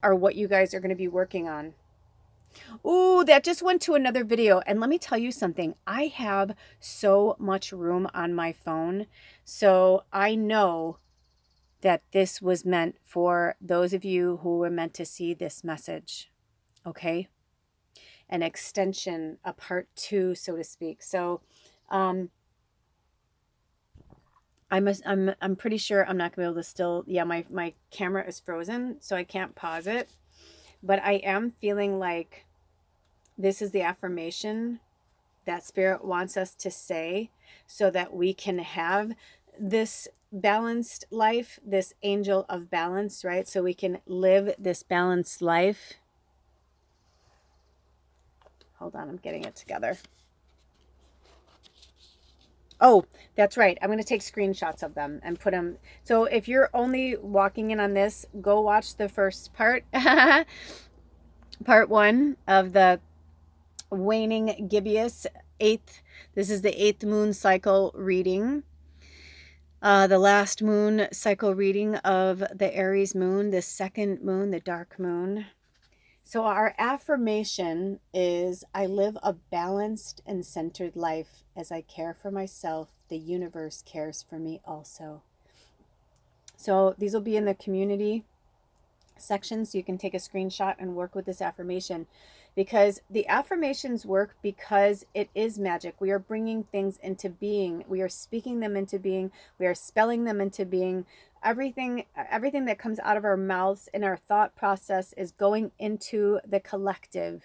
are what you guys are going to be working on. Ooh, that just went to another video. And let me tell you something. I have so much room on my phone. So I know that this was meant for those of you who were meant to see this message. Okay? An extension, a part 2, so to speak. So I'm pretty sure I'm not gonna be able to still, yeah, my camera is frozen, so I can't pause it. But I am feeling like this is the affirmation that Spirit wants us to say so that we can have this balanced life, this angel of balance, right? So we can live this balanced life. Hold on, I'm getting it together. Oh, that's right. I'm going to take screenshots of them and put them. So if you're only walking in on this, go watch the first part, part 1 of the waning gibbous 8th. This is the 8th moon cycle reading. The last moon cycle reading of the Aries moon, the second moon, the dark moon. So our affirmation is, I live a balanced and centered life. As I care for myself, the universe cares for me also. So these will be in the community section, so you can take a screenshot and work with this affirmation, because the affirmations work because it is magic. We are bringing things into being. We are speaking them into being. We are spelling them into being. Everything that comes out of our mouths in our thought process is going into the collective,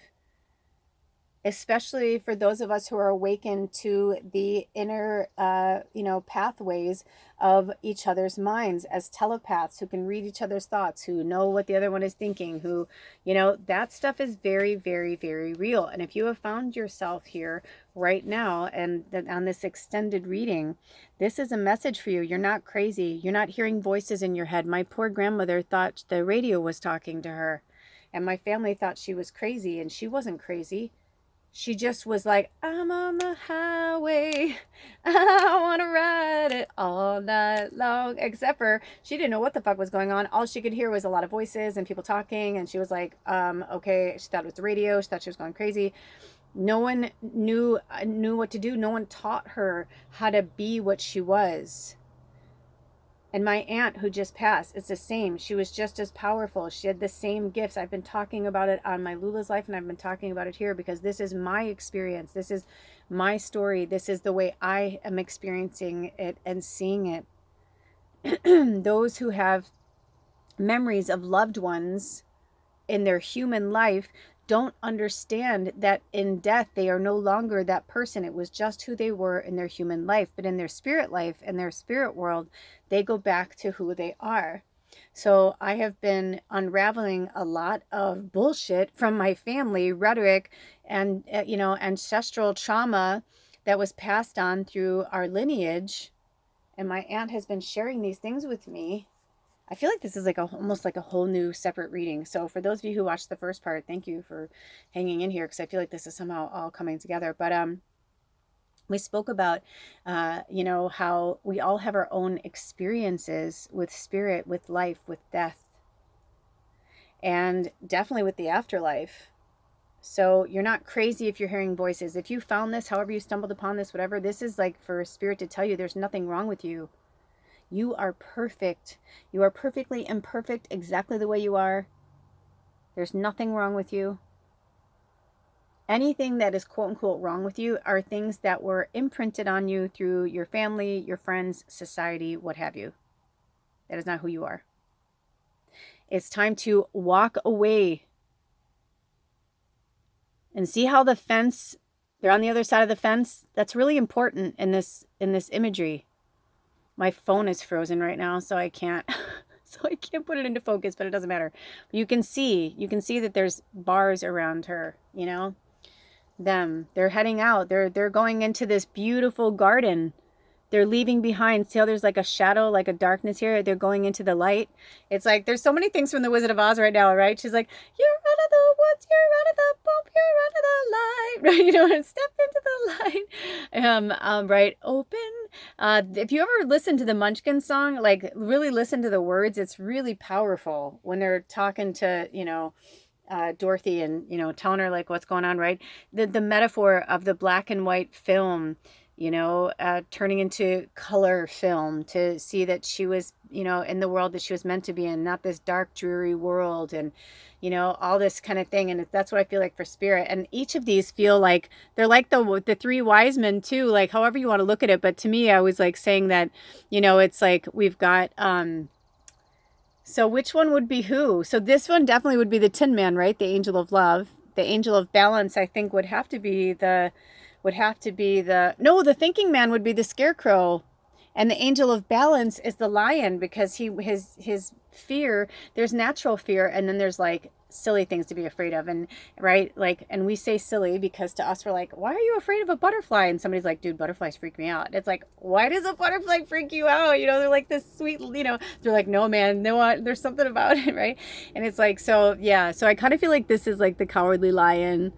especially for those of us who are awakened to the inner, pathways of each other's minds as telepaths who can read each other's thoughts, who know what the other one is thinking, who, that stuff is very, very, very real. And if you have found yourself here right now and on this extended reading, this is a message for you. You're not crazy. You're not hearing voices in your head. My poor grandmother thought the radio was talking to her, and my family thought she was crazy, and she wasn't crazy. She just was like, I'm on the highway. I want to ride it all night long. Except for she didn't know what the fuck was going on. All she could hear was a lot of voices and people talking. And she was like, okay. She thought it was the radio. She thought she was going crazy. No one knew what to do. No one taught her how to be what she was. And my aunt who just passed, it's the same. She was just as powerful. She had the same gifts. I've been talking about it on my Lula's Life, and I've been talking about it here because this is my experience. This is my story. This is the way I am experiencing it and seeing it. Those who have memories of loved ones in their human life don't understand that in death they are no longer that person. It was just who they were in their human life, but in their spirit life, in their spirit world, they go back to who they are. So I have been unraveling a lot of bullshit from my family, rhetoric, and ancestral trauma that was passed on through our lineage. And my aunt has been sharing these things with me. I feel like this is almost like a whole new separate reading. So for those of you who watched the first part, thank you for hanging in here, because I feel like this is somehow all coming together. But we spoke about, how we all have our own experiences with spirit, with life, with death, and definitely with the afterlife. So you're not crazy if you're hearing voices. If you found this, however you stumbled upon this, whatever, this is like for spirit to tell you there's nothing wrong with you. You are perfect. You are perfectly imperfect exactly the way you are. There's nothing wrong with you. Anything that is quote unquote wrong with you are things that were imprinted on you through your family, your friends, society, what have you. That is not who you are. It's time to walk away. And see how the fence, they're on the other side of the fence? That's really important in this imagery. My phone is frozen right now, so I can't put it into focus, but it doesn't matter. You can see that there's bars around her, they're heading out. They're going into this beautiful garden. They're leaving behind. See how there's like a shadow, like a darkness here? They're going into the light. It's like there's so many things from the Wizard of Oz right now, right? She's like, you're out of the woods, you're out of the you're under the light, right? You know, step into the light. Right, open. If you ever listen to the Munchkin song, like really listen to the words, it's really powerful when they're talking to, Dorothy and, telling her like what's going on, right? The metaphor of the black and white film, turning into color film to see that she was, in the world that she was meant to be in, not this dark, dreary world, and, all this kind of thing. And that's what I feel like for spirit. And each of these feel like they're like the three wise men too, like however you want to look at it. But to me, I was like saying that, it's like we've got, so which one would be who? So this one definitely would be the Tin Man, right? The angel of love. The angel of balance, I think, would have to be the the thinking man would be the scarecrow. And the angel of balance is the lion, because his fear, there's natural fear, and then there's like silly things to be afraid of. And right, like, and we say silly because to us we're like, why are you afraid of a butterfly? And somebody's like, dude, butterflies freak me out. It's like, why does a butterfly freak you out? They're like this sweet, they're like, no man, no, there's something about it, right? And it's like, so yeah, so I kind of feel like this is like the cowardly lion,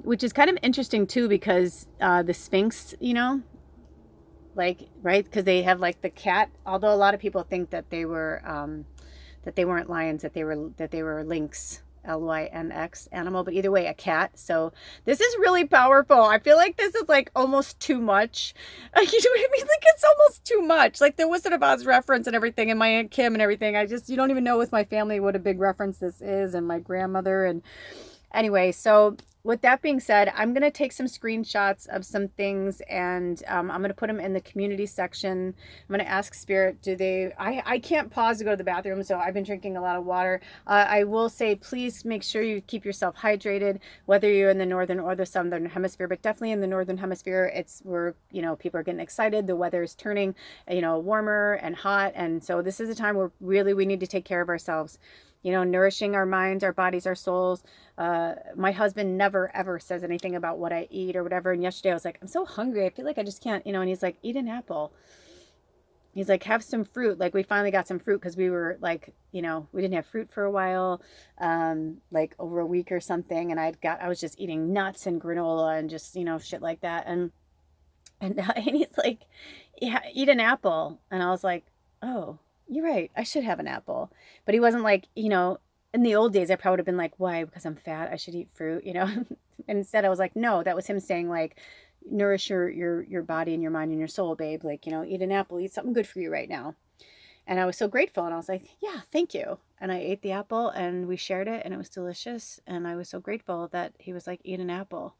which is kind of interesting too, because the Sphinx, like, right, because they have like the cat, although a lot of people think that they were that they weren't lions, that they were lynx, lynx animal, but either way, a cat. So this is really powerful. I feel like this is like almost too much. You know what I mean? Like it's almost too much. Like the Wizard of Oz reference and everything, and my Aunt Kim and everything. You don't even know with my family what a big reference this is, and my grandmother. And anyway, so with that being said, I'm going to take some screenshots of some things, and I'm going to put them in the community section. I'm going to ask Spirit, I can't pause to go to the bathroom, so I've been drinking a lot of water. I will say, please make sure you keep yourself hydrated, whether you're in the northern or the southern hemisphere, but definitely in the northern hemisphere, people are getting excited. The weather is turning, warmer and hot. And so this is a time where really we need to take care of ourselves. Nourishing our minds, our bodies, our souls. My husband never, ever says anything about what I eat or whatever. And yesterday I was like, I'm so hungry. I feel like I just can't, and he's like, eat an apple. He's like, have some fruit. Like we finally got some fruit because we were like, we didn't have fruit for a while, like over a week or something. And I was just eating nuts and granola and just, shit like that. And he's like, yeah, eat an apple. And I was like, oh, you're right, I should have an apple. But he wasn't like, in the old days, I probably would have been like, why? Because I'm fat, I should eat fruit, And instead I was like, no, that was him saying like, nourish your body and your mind and your soul, babe. Like, eat an apple, eat something good for you right now. And I was so grateful. And I was like, yeah, thank you. And I ate the apple and we shared it and it was delicious. And I was so grateful that he was like, eat an apple.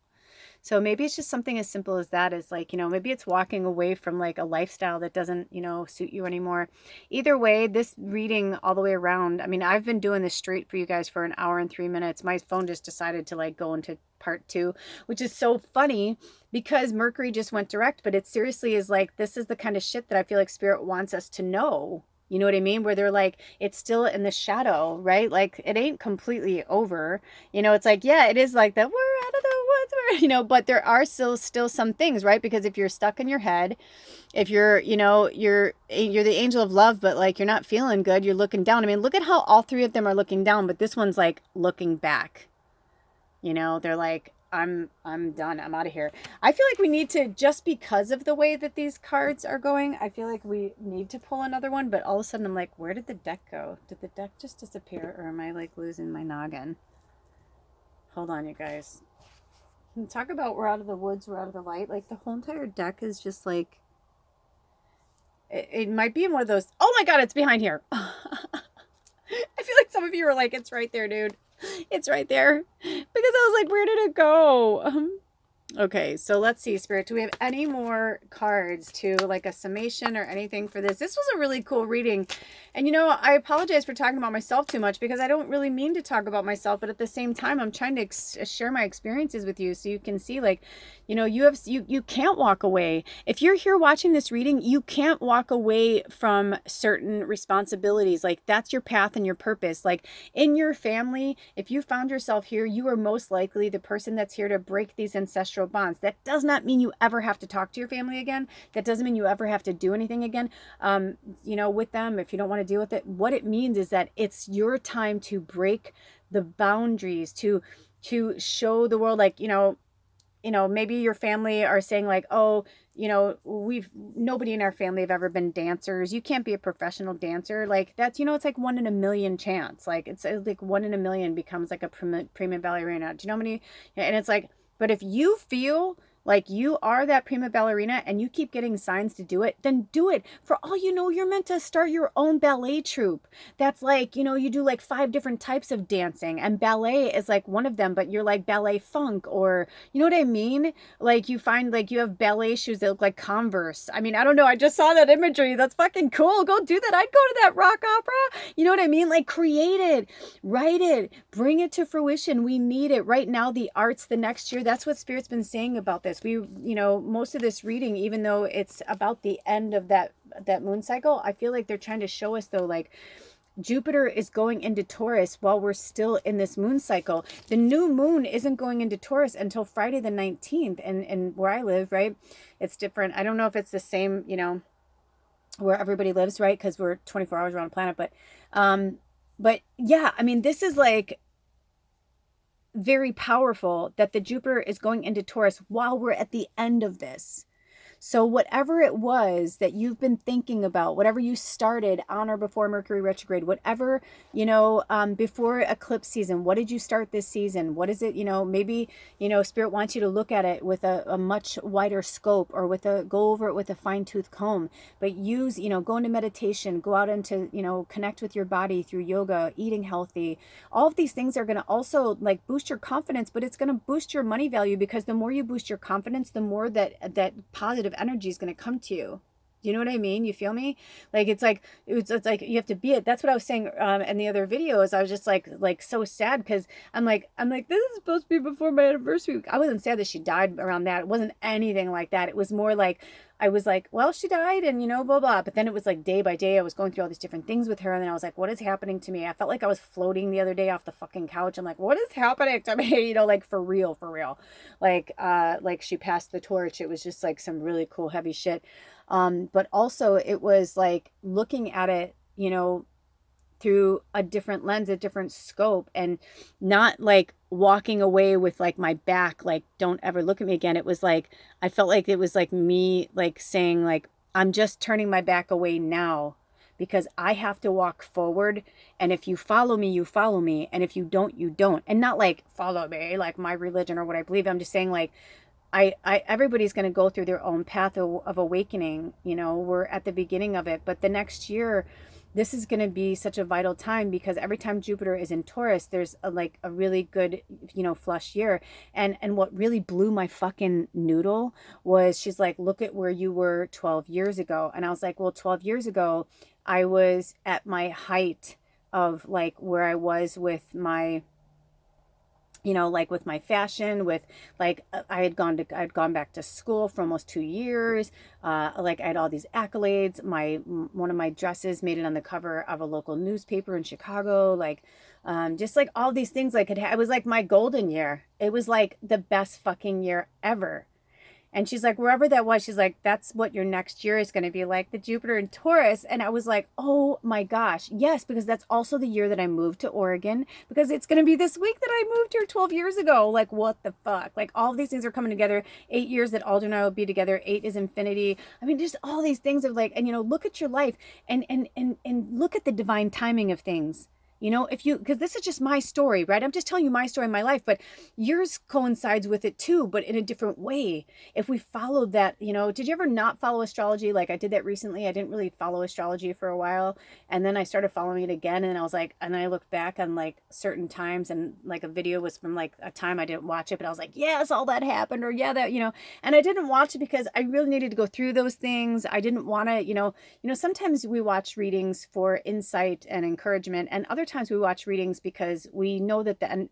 So maybe it's just something as simple as that, is like, maybe it's walking away from like a lifestyle that doesn't, suit you anymore. Either way, this reading all the way around, I mean, I've been doing this straight for you guys for an hour and 3 minutes. My phone just decided to like go into part 2, which is so funny because Mercury just went direct, but it seriously is like, this is the kind of shit that I feel like Spirit wants us to know. You know what I mean? Where they're like, it's still in the shadow, right? Like it ain't completely over. It's like, yeah, it is like that. We're out of the woods, but there are still some things, right? Because if you're stuck in your head, if you're, you're the angel of love, but like, you're not feeling good, you're looking down. I mean, look at how all three of them are looking down, but this one's like looking back, they're like, I'm done. I'm out of here. I feel like we need to, just because of the way that these cards are going, I feel like we need to pull another one, but all of a sudden I'm like, where did the deck go? Did the deck just disappear, or am I like losing my noggin? Hold on, you guys. Talk about we're out of the woods, we're out of the light. Like the whole entire deck is just like, it might be in one of those. Oh my God, it's behind here. I feel like some of you are like, it's right there, dude. It's right there. Because I was like, where did it go? Okay, so let's see, Spirit. Do we have any more cards to like a summation or anything for this? This was a really cool reading. And I apologize for talking about myself too much because I don't really mean to talk about myself, but at the same time, I'm trying to share my experiences with you so you can see like, you can't walk away. If you're here watching this reading, you can't walk away from certain responsibilities. Like that's your path and your purpose. Like in your family, if you found yourself here, you are most likely the person that's here to break these ancestral bonds. That does not mean you ever have to talk to your family again. That doesn't mean you ever have to do anything again, with them if you don't want to deal with it. What it means is that it's your time to break the boundaries, to to show the world, like, maybe your family are saying like, oh, nobody in our family have ever been dancers. You can't be a professional dancer. Like that's, it's like 1 in a million chance. Like it's like 1 in a million becomes like a prima ballerina. Do you know how many? And it's like, but if you feel like you are that prima ballerina and you keep getting signs to do it, then do it. For all you know, you're meant to start your own ballet troupe. That's like, you do like 5 different types of dancing, and ballet is like one of them, but you're like ballet funk, or you know what I mean? Like you find like you have ballet shoes that look like Converse. I mean, I don't know. I just saw that imagery. That's fucking cool. Go do that. I'd go to that rock opera. You know what I mean? Like create it, write it, bring it to fruition. We need it right now. The arts, the next year. That's what Spirit's been saying about this. Most of this reading, even though it's about the end of that moon cycle, I feel like they're trying to show us though, like Jupiter is going into Taurus while we're still in this moon cycle. The new moon isn't going into Taurus until Friday the 19th. And where I live, right, it's different. I don't know if it's the same, where everybody lives, right? Because we're 24 hours around the planet. But yeah, I mean, this is like very powerful that the Jupiter is going into Taurus while we're at the end of this. So whatever it was that you've been thinking about, whatever you started on or before Mercury retrograde, whatever, before eclipse season, what did you start this season? What is it, maybe, Spirit wants you to look at it with a much wider scope, or go over it with a fine tooth comb, but use, go into meditation, go out into, connect with your body through yoga, eating healthy. All of these things are going to also like boost your confidence, but it's going to boost your money value, because the more you boost your confidence, the more that positive energy is going to come to you. You know what I mean? You feel me? Like it's like like you have to be it. That's what I was saying in the other videos. I was just like so sad, because I'm like this is supposed to be before my anniversary. I wasn't sad that she died around that. It wasn't anything like that. It was more like I was like, well, she died, and blah blah. But then it was like day by day I was going through all these different things with her, and then I was like, what is happening to me? I felt like I was floating the other day off the fucking couch. I'm like, what is happening to me? Like for real. Like she passed the torch. It was just like some really cool heavy shit. But also it was like looking at it, through a different lens, a different scope, and not like walking away with like my back, like, don't ever look at me again. It was like, I felt like it was like me, like saying like, I'm just turning my back away now, because I have to walk forward. And if you follow me, you follow me. And if you don't, you don't. And not like follow me, like my religion or what I believe. I'm just saying like, everybody's going to go through their own path of awakening. We're at the beginning of it, but the next year, this is going to be such a vital time, because every time Jupiter is in Taurus, there's a really good, flush year. And what really blew my fucking noodle was, she's like, look at where you were 12 years ago. And I was like, well, 12 years ago, I was at my height of like where I was with my, like with my fashion, with like I had gone back to school for almost 2 years. Like I had all these accolades. One of my dresses made it on the cover of a local newspaper in Chicago. Like, just like all these things, like it was like my golden year. It was like the best fucking year ever. And she's like, wherever that was, she's like, that's what your next year is going to be like, the Jupiter in Taurus. And I was like, oh my gosh. Yes, because that's also the year that I moved to Oregon, because it's going to be this week that I moved here 12 years ago. Like, what the fuck? Like, all of these things are coming together. 8 years that Alder and I will be together. 8 is infinity. I mean, just all these things of like, and look at your life and look at the divine timing of things. Because this is just my story, right? I'm just telling you my story in my life, but yours coincides with it too, but in a different way. If we followed that, did you ever not follow astrology? Like I did that recently. I didn't really follow astrology for a while. And then I started following it again. And I was like, and I looked back on like certain times, and like a video was from like a time I didn't watch it, but I was like, yes, all that happened, or yeah, that, and I didn't watch it because I really needed to go through those things. I didn't want to, sometimes we watch readings for insight and encouragement, and other times we watch readings because we know that the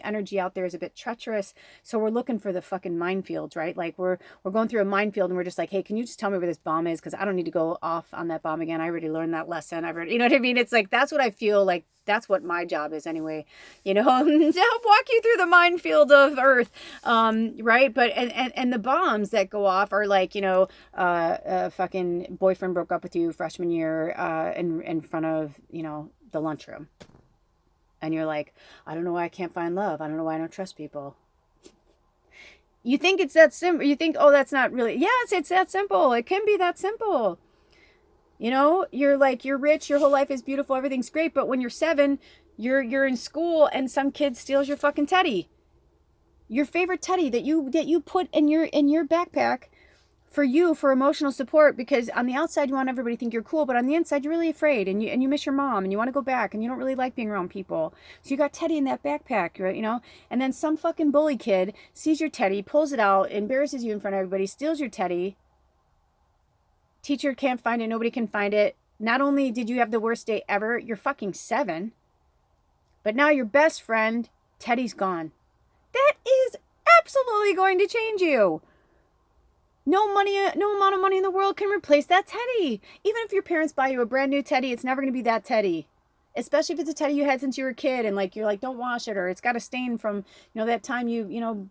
energy out there is a bit treacherous, so we're looking for the fucking minefields, right? Like we're going through a minefield, and we're just like, hey, can you just tell me where this bomb is, because I don't need to go off on that bomb again. I already learned that lesson. You know what I mean? It's like, that's what I feel like. That's what my job is anyway, to help walk you through the minefield of Earth, right? But and the bombs that go off are like, fucking boyfriend broke up with you freshman year, in front of the lunchroom. And you're like, I don't know why I can't find love. I don't know why I don't trust people. You think it's that simple. You think, oh, that's not really. Yes, it's that simple. It can be that simple. You know, you're like, you're rich, your whole life is beautiful, everything's great. But when you're 7, you're in school and some kid steals your fucking teddy. Your favorite teddy that you put in your backpack for emotional support, because on the outside you want everybody to think you're cool, but on the inside you're really afraid, and you miss your mom, and you want to go back, and you don't really like being around people. So you got Teddy in that backpack, right? You know, and then some fucking bully kid sees your Teddy, pulls it out, embarrasses you in front of everybody, steals your Teddy. Teacher can't find it, nobody can find it. Not only did you have the worst day ever, you're fucking 7, but now your best friend, Teddy's gone. That is absolutely going to change you. No amount of money in the world can replace that Teddy. Even if your parents buy you a brand new Teddy, it's never going to be that Teddy. Especially if it's a Teddy you had since you were a kid, and like you're like, don't wash it, or it's got a stain from, that time you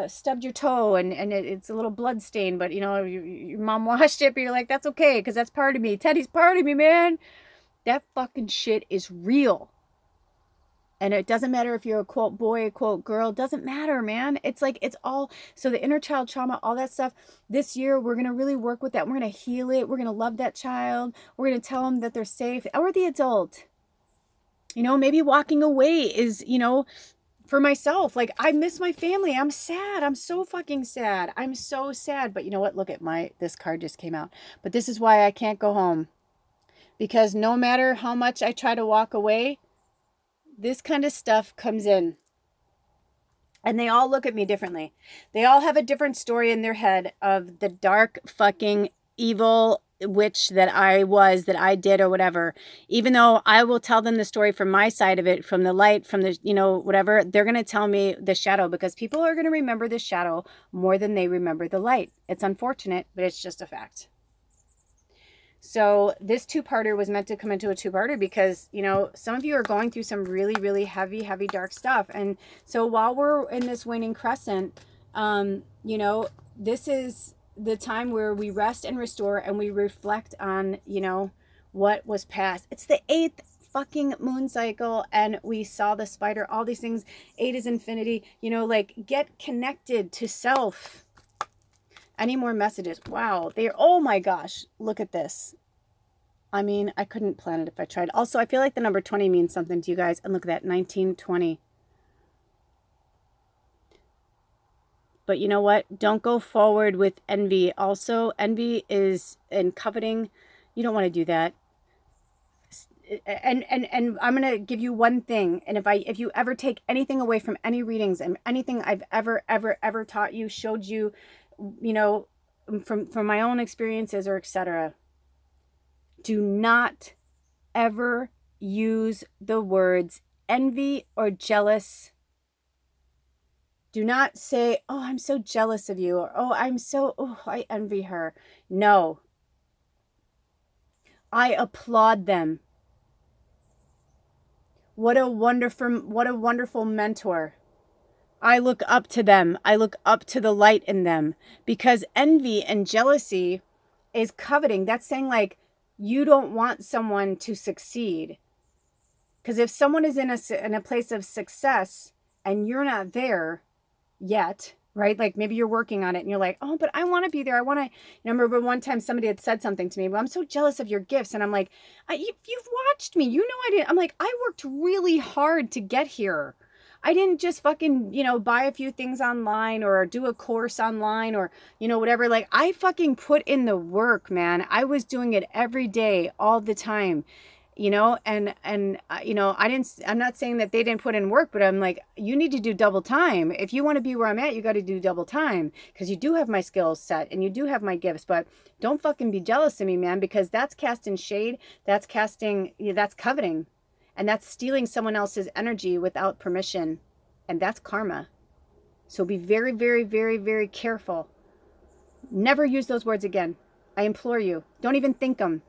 stubbed your toe, and it's a little blood stain, but your mom washed it, but you're like, that's okay, because that's part of me. Teddy's part of me, man. That fucking shit is real. And it doesn't matter if you're a quote boy, a quote girl, doesn't matter, man. It's like, it's all, so the inner child trauma, all that stuff, this year, we're going to really work with that. We're going to heal it. We're going to love that child. We're going to tell them that they're safe. Or the adult, maybe walking away is, for myself, like, I miss my family. I'm sad. I'm so fucking sad. I'm so sad. But you know what? Look at this card just came out. But this is why I can't go home. Because no matter how much I try to walk away, this kind of stuff comes in. And they all look at me differently. They all have a different story in their head of the dark fucking evil witch that I did, or whatever. Even though I will tell them the story from my side of it, from the light, from the, whatever, they're going to tell me the shadow, because people are going to remember the shadow more than they remember the light. It's unfortunate, but it's just a fact. So this 2-parter was meant to come into a 2-parter because, some of you are going through some really, really heavy, heavy, dark stuff. And so while we're in this waning crescent, this is the time where we rest and restore, and we reflect on, what was past. It's the 8th fucking moon cycle, and we saw the spider, all these things. 8 is infinity, get connected to self. Any more messages? Wow. Oh my gosh. Look at this. I mean, I couldn't plan it if I tried. Also, I feel like the number 20 means something to you guys. And look at that, 1920. But you know what? Don't go forward with envy. Also, envy is in coveting. You don't want to do that. And I'm going to give you one thing. And if you ever take anything away from any readings and anything I've ever taught you, showed you, from my own experiences or etc., do not ever use the words envy or jealous. Do not say, oh, I'm so jealous of you, or I envy her. No. I applaud them. What a wonderful mentor. I look up to them. I look up to the light in them, because envy and jealousy is coveting. That's saying, like, you don't want someone to succeed. Because if someone is in a place of success and you're not there yet, right? Like maybe you're working on it and you're like, oh, but I want to be there. I want to, I remember one time somebody had said something to me, well, I'm so jealous of your gifts. And I'm like, you've watched me. I didn't. I'm like, I worked really hard to get here. I didn't just fucking, buy a few things online or do a course online or, whatever. Like, I fucking put in the work, man. I was doing it every day, all the time, and I'm not saying that they didn't put in work, but I'm like, you need to do double time. If you want to be where I'm at, you got to do double time, because you do have my skills set and you do have my gifts, but don't fucking be jealous of me, man, because that's casting shade. That's coveting. And that's stealing someone else's energy without permission. And that's karma. So be very, very, very, very careful. Never use those words again. I implore you. Don't even think them.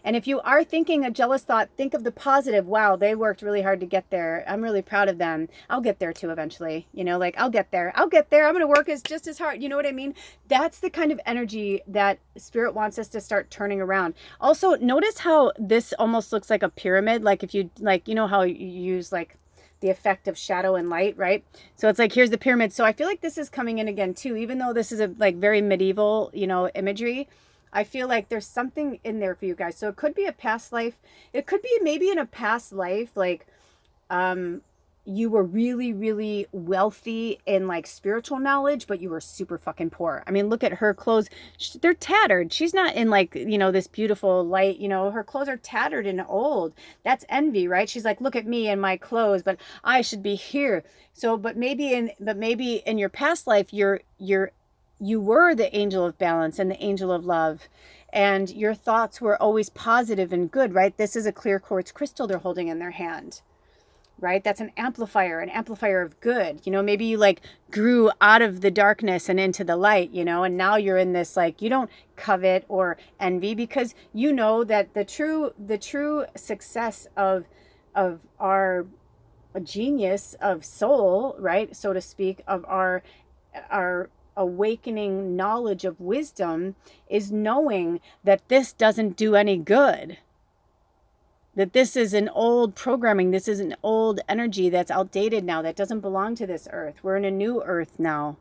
And if you are thinking a jealous thought, think of the positive. Wow, they worked really hard to get there. I'm really proud of them. I'll get there too eventually. I'll get there. I'm going to work just as hard. You know what I mean? That's the kind of energy that Spirit wants us to start turning around. Also, notice how this almost looks like a pyramid. Like if you, how you use like the effect of shadow and light, right? So it's like, here's the pyramid. So I feel like this is coming in again too, even though this is a like very medieval, you know, imagery. I feel like there's something in there for you guys. So it could be a past life. It could be maybe in a past life, like, you were really, really wealthy in like spiritual knowledge, but you were super fucking poor. I mean, look at her clothes. They're tattered. She's not in like, you know, this beautiful light, you know, her clothes are tattered and old. That's envy, right? She's like, look at me and my clothes, but I should be here. So, but maybe in your past life, you were the angel of balance and the angel of love. And your thoughts were always positive and good, right? This is a clear quartz crystal they're holding in their hand, right? That's an amplifier of good. You know, maybe you like grew out of the darkness and into the light, you know, and now you're in this, like, you don't covet or envy because you know that the true success of our genius of soul, right, so to speak, of our awakening knowledge of wisdom is knowing that this doesn't do any good. That this is an old programming, this is an old energy that's outdated now, that doesn't belong to this earth. We're in a new earth now,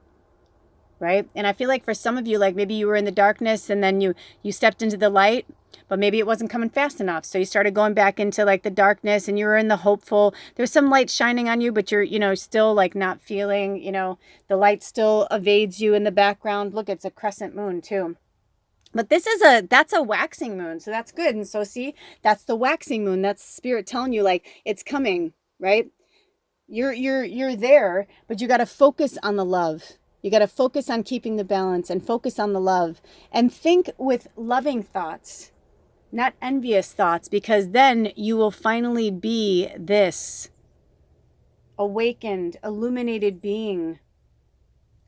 right? And I feel like for some of you, like maybe you were in the darkness and then you stepped into the light, but maybe it wasn't coming fast enough. So you started going back into like the darkness and you were in the hopeful. There's some light shining on you, but you're, you know, still like not feeling, you know, the light still evades you in the background. Look, it's a crescent moon too. But that's a waxing moon, so that's good. And so see, that's the waxing moon. That's spirit telling you like it's coming, right? You're there, but you got to focus on the love. You got to focus on keeping the balance and focus on the love and think with loving thoughts, not envious thoughts, because then you will finally be this awakened, illuminated being.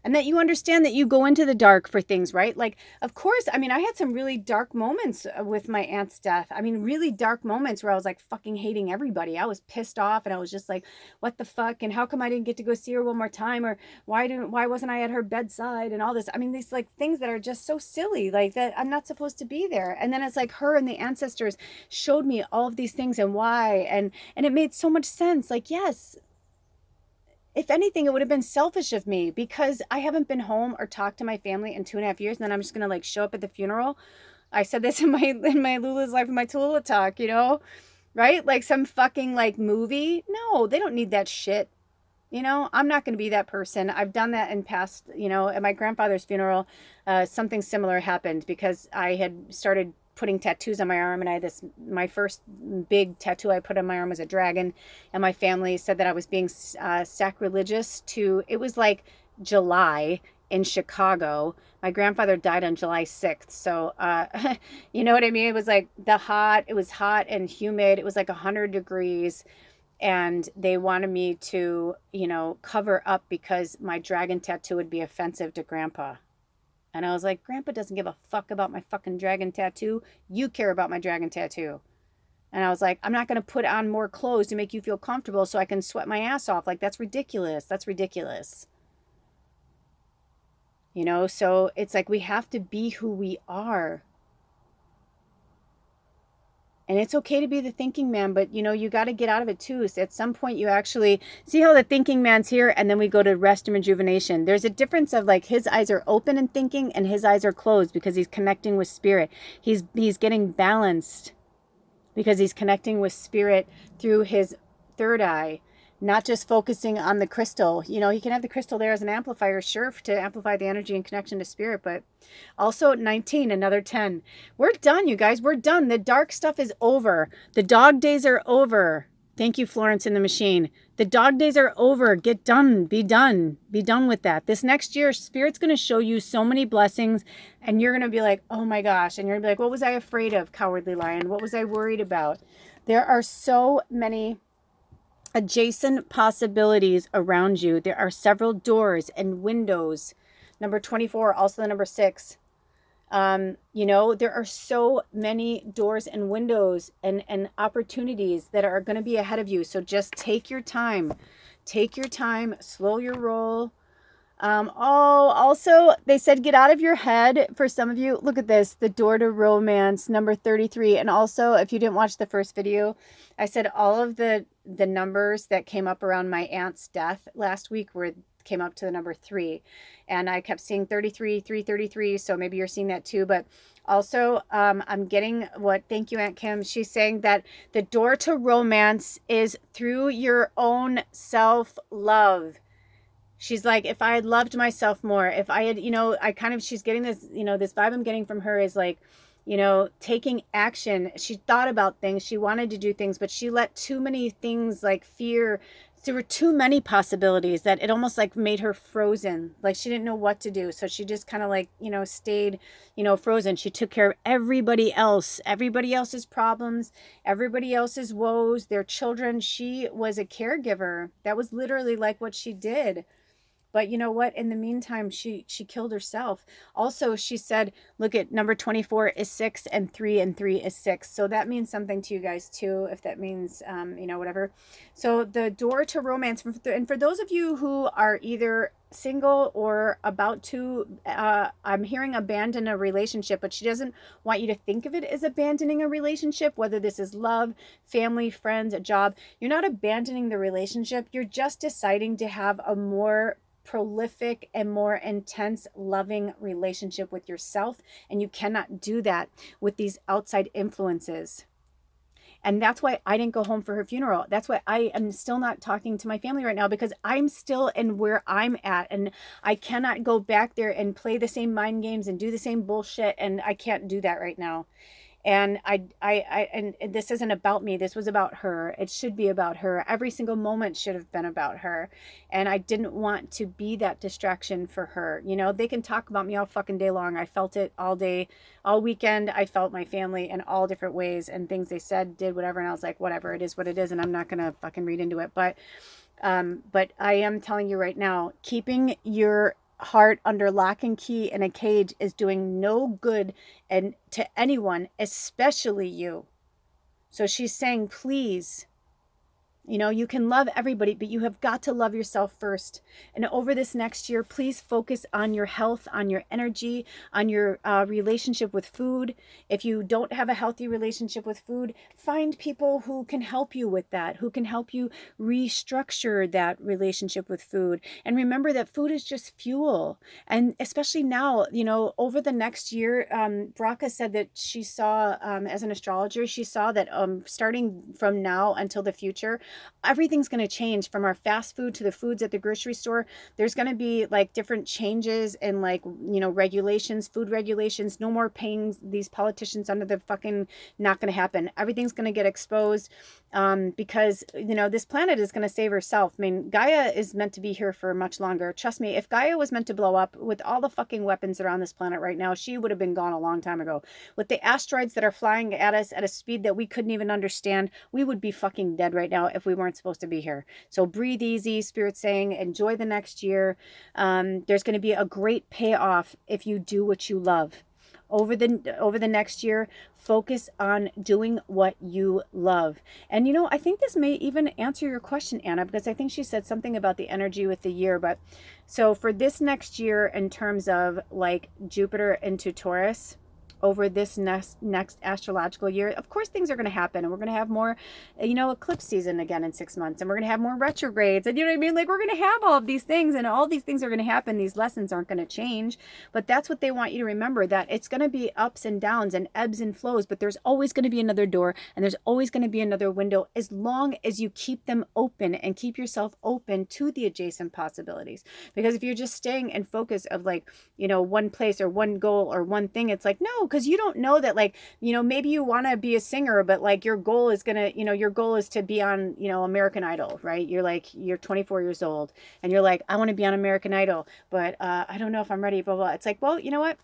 And that you understand that you go into the dark for things, right? Like, of course, I mean, I had some really dark moments with my aunt's death. I mean, really dark moments where I was like fucking hating everybody. I was pissed off and I was just like, what the fuck? And how come I didn't get to go see her one more time? Or why wasn't I at her bedside and all this? I mean, these like things that are just so silly, like that I'm not supposed to be there. And then it's like her and the ancestors showed me all of these things and why. And it made so much sense. Like, yes, if anything, it would have been selfish of me because I haven't been home or talked to my family in 2.5 years. And then I'm just going to like show up at the funeral. I said this in my Lula's Life of my Tallulah talk, you know, right? Like some fucking like movie. No, they don't need that shit. You know, I'm not going to be that person. I've done that in past, you know, at my grandfather's funeral, something similar happened because I had started putting tattoos on my arm, and I had my first big tattoo I put on my arm was a dragon, and my family said that I was being sacrilegious to, it was like July in Chicago. My grandfather died on July 6th. So, you know what I mean? It was like it was hot and humid. It was like 100 degrees. And they wanted me to, you know, cover up because my dragon tattoo would be offensive to Grandpa. And I was like, Grandpa doesn't give a fuck about my fucking dragon tattoo. You care about my dragon tattoo. And I was like, I'm not going to put on more clothes to make you feel comfortable so I can sweat my ass off. Like, that's ridiculous. That's ridiculous. You know, so it's like we have to be who we are. And it's okay to be the thinking man, but, you know, you got to get out of it too. So at some point you actually see how the thinking man's here and then we go to rest and rejuvenation. There's a difference of like his eyes are open and thinking and his eyes are closed because he's connecting with spirit. He's getting balanced because he's connecting with spirit through his third eye, not just focusing on the crystal. You know, he can have the crystal there as an amplifier, sure, to amplify the energy and connection to spirit, but also at 19, another 10. We're done, you guys. We're done. The dark stuff is over. The dog days are over. Thank you, Florence in the Machine. The dog days are over. Get done. Be done. Be done with that. This next year, Spirit's going to show you so many blessings, and you're going to be like, oh my gosh. And you're going to be like, what was I afraid of, Cowardly Lion? What was I worried about? There are so many adjacent possibilities around you. There are several doors and windows. Number 24, also the number 6. You know, there are so many doors and windows and opportunities that are going to be ahead of you. So just take your time, slow your roll. Also, they said get out of your head. For some of you, look at this, the door to romance, number 33. And also, if you didn't watch the first video, I said all of the numbers that came up around my aunt's death last week came up to the number 3. And I kept seeing 33, 333. So maybe you're seeing that too. But also, I'm getting thank you, Aunt Kim. She's saying that the door to romance is through your own self-love. She's like, if I had loved myself more, if I had, she's getting this, this vibe I'm getting from her is like, taking action. She thought about things. She wanted to do things, but she let too many things like fear. There were too many possibilities that it almost like made her frozen. Like she didn't know what to do. So she just kind of like, stayed, frozen. She took care of everybody else's problems, everybody else's woes, their children. She was a caregiver. That was literally like what she did. But you know what? In the meantime, she killed herself. Also, she said, look at number 24 is 6 and 3 and 3 is 6. So that means something to you guys too, if that means, whatever. So the door to romance, and for those of you who are either single or about to, I'm hearing abandon a relationship, but she doesn't want you to think of it as abandoning a relationship, whether this is love, family, friends, a job. You're not abandoning the relationship. You're just deciding to have a more prolific and more intense loving relationship with yourself, and you cannot do that with these outside influences. And that's why I didn't go home for her funeral. That's why I am still not talking to my family right now, because I'm still in where I'm at, and I cannot go back there and play the same mind games and do the same bullshit, and I can't do that right now. And and this isn't about me. This was about her. It should be about her. Every single moment should have been about her. And I didn't want to be that distraction for her. They can talk about me all fucking day long. I felt it all day, all weekend. I felt my family in all different ways and things they said, did, whatever. And I was like, whatever, it is what it is. And I'm not going to fucking read into it. But I am telling you right now, keeping your heart under lock and key in a cage is doing no good and to anyone, especially you. So she's saying, please, you can love everybody, but you have got to love yourself first. And over this next year, please focus on your health, on your energy, on your relationship with food. If you don't have a healthy relationship with food, find people who can help you with that, who can help you restructure that relationship with food. And remember that food is just fuel. And especially now, over the next year, Braca said that she saw, as an astrologer, she saw that starting from now until the future, everything's going to change, from our fast food to the foods at the grocery store. There's going to be like different changes in like, regulations, food regulations. No more paying these politicians under the fucking, not going to happen. Everything's going to get exposed because, this planet is going to save herself. I mean, Gaia is meant to be here for much longer. Trust me, if Gaia was meant to blow up with all the fucking weapons that are on this planet right now, she would have been gone a long time ago. With the asteroids that are flying at us at a speed that we couldn't even understand, we would be fucking dead right now if we weren't supposed to be here. So breathe easy, Spirit saying, enjoy the next year. There's going to be a great payoff if you do what you love. Over the next year, focus on doing what you love. And I think this may even answer your question, Anna, because I think she said something about the energy with the year. But so for this next year, in terms of like Jupiter into Taurus, over this next astrological year, of course things are going to happen, and we're going to have more eclipse season again in 6 months, and we're going to have more retrogrades, and like we're going to have all of these things, and all these things are going to happen. These lessons aren't going to change, but that's what they want you to remember, that it's going to be ups and downs and ebbs and flows, but there's always going to be another door, and there's always going to be another window, as long as you keep them open and keep yourself open to the adjacent possibilities. Because if you're just staying in focus of like one place or one goal or one thing, it's like, no, because you don't know that, like, maybe you want to be a singer, but like your goal is your goal is to be on, American Idol, right? You're 24 years old and you're like, I want to be on American Idol, but I don't know if I'm ready, blah, blah. It's like, well, you know what?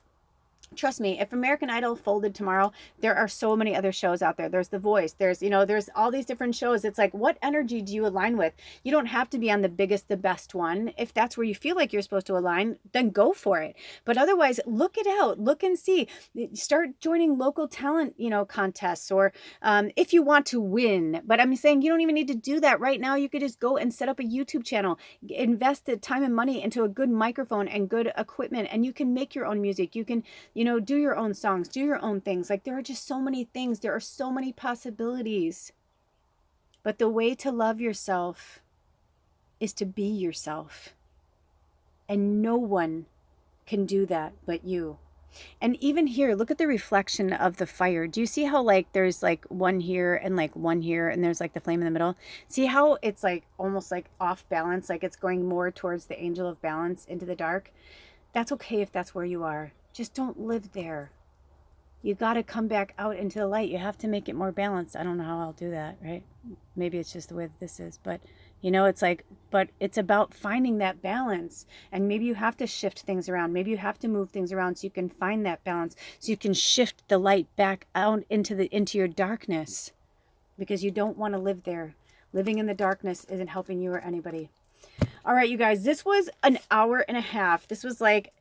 Trust me, if American Idol folded tomorrow, there are so many other shows out there. There's The Voice. There's, there's all these different shows. It's like, what energy do you align with? You don't have to be on the biggest, the best one. If that's where you feel like you're supposed to align, then go for it. But otherwise, look it out. Look and see. Start joining local talent, contests, or if you want to win. But I'm saying you don't even need to do that right now. You could just go and set up a YouTube channel, invest the time and money into a good microphone and good equipment, and you can make your own music. You can, do your own songs, do your own things. Like, there are just so many things. There are so many possibilities. But the way to love yourself is to be yourself. And no one can do that but you. And even here, look at the reflection of the fire. Do you see how like there's like one here and like one here, and there's like the flame in the middle? See how it's like almost like off balance, like it's going more towards the angel of balance into the dark? That's okay if that's where you are. Just don't live there. You got to come back out into the light. You have to make it more balanced. I don't know how I'll do that, right? Maybe it's just the way that this is, but it's like, but it's about finding that balance. And maybe you have to shift things around. Maybe you have to move things around so you can find that balance, so you can shift the light back out into your darkness, because you don't want to live there. Living in the darkness isn't helping you or anybody. All right, you guys, this was an hour and a half. This was like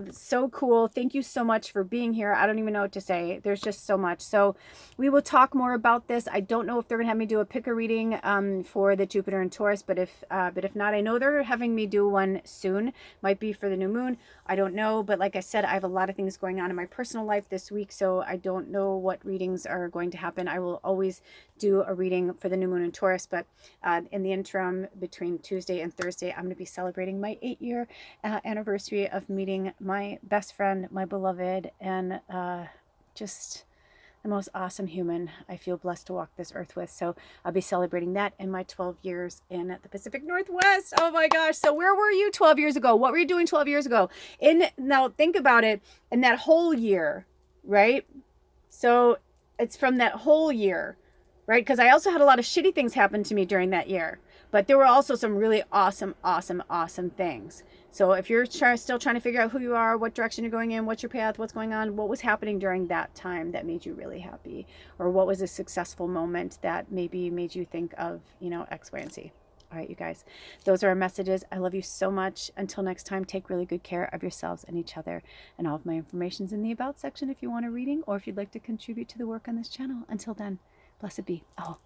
so cool. Thank you so much for being here. I don't even know what to say. There's just so much. So we will talk more about this. I don't know if they're gonna have me do a pick a reading for the Jupiter and Taurus, but if not, I know they're having me do one soon. Might be for the new moon. I don't know, but like I said, I have a lot of things going on in my personal life this week, so I don't know what readings are going to happen. I will always do a reading for the new moon in Taurus, but in the interim between Tuesday and Thursday, I'm going to be celebrating my 8-year anniversary of meeting my best friend, my beloved, and just the most awesome human I feel blessed to walk this earth with. So I'll be celebrating that in my 12 years in the Pacific Northwest. Oh my gosh. So where were you 12 years ago? What were you doing 12 years ago? Now think about it, in that whole year, right? So it's from that whole year, right? Because I also had a lot of shitty things happen to me during that year, but there were also some really awesome, awesome, awesome things. So if you're still trying to figure out who you are, what direction you're going in, what's your path, what's going on, what was happening during that time that made you really happy, or what was a successful moment that maybe made you think of, X, Y, and Z. All right, you guys, those are our messages. I love you so much. Until next time, take really good care of yourselves and each other. And all of my information's in the About section if you want a reading or if you'd like to contribute to the work on this channel. Until then, blessed be. Oh,